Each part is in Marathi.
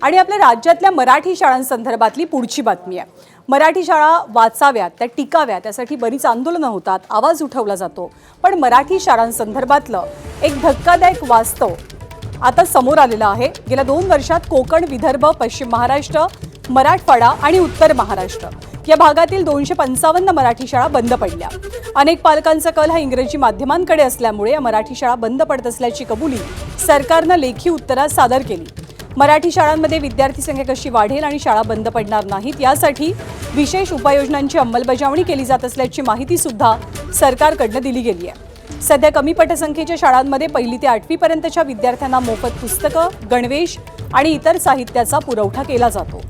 आणि आपल्या राज्यातल्या मराठी शाळांसंदर्भातली पुढची बातमी आहे। मराठी शाळा वाचाव्यात, त्या टिकाव्यात यासाठी बरीच आंदोलनं होतात, आवाज उठवला जातो। पण मराठी शाळांसंदर्भातलं एक धक्कादायक वास्तव आता समोर आलेलं आहे। गेल्या 2 वर्षात कोकण, विदर्भ, पश्चिम महाराष्ट्र, मराठवाडा आणि उत्तर महाराष्ट्र या भागातील 255 मराठी शाळा बंद पडल्या। अनेक पालकांचा कल हा इंग्रजी माध्यमांकडे असल्यामुळे या मराठी शाळा बंद पडत असल्याची कबुली सरकारनं लेखी उत्तरात सादर केली। मराठी शाळांमध्ये विद्यार्थी संख्या कशी वाढेल आणि शाळा बंद पडणार नाहीत यासाठी विशेष उपाययोजनांची अंमलबजावणी केली जात असल्याची माहिती सुद्धा सरकारकडून दिली गेली आहे। सध्या कमी पटसंख्येच्या शाळांमध्ये 1ली ते 8वी पर्यंतच्या विद्यार्थ्यांना मोफत पुस्तकं, गणवेश आणि इतर साहित्याचा पुरवठा केला जातो।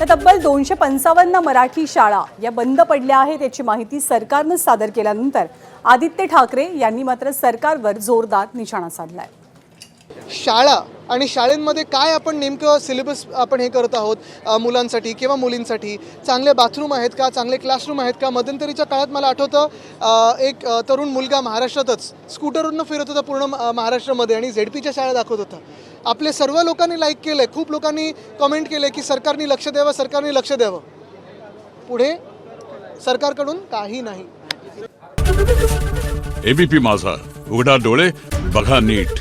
तब्बल 255 मराठी शाळा या बंद पडल्या आहेत याची माहिती सरकारनं सादर केल्यानंतर आदित्य ठाकरे यांनी मात्र सरकारवर जोरदार निशाणा साधलाय। शाळा आणि शाळेंमध्ये काय आपण नेमकं सिलेबस आपण हे करत आहोत मुलांसाठी किंवा मुलींसाठी, चांगले बाथरूम आहेत का, चांगले क्लासरूम आहेत का। मध्यंतरीच्या काळात मला आठवतं एक तरुण मुलगा महाराष्ट्रातच स्कूटरवरून फिरत होता पूर्ण महाराष्ट्रामध्ये आणि झेडपीच्या शाळा दाखवत होता। आपले सर्व लोकांनी लाईक केलं, खूप लोकांनी कमेंट केले की सरकारने लक्ष द्यावं, सरकारने लक्ष द्यावं। पुढे सरकारकडून काही नाही। एबीपी माझा, उघडा डोळे बघा नीट।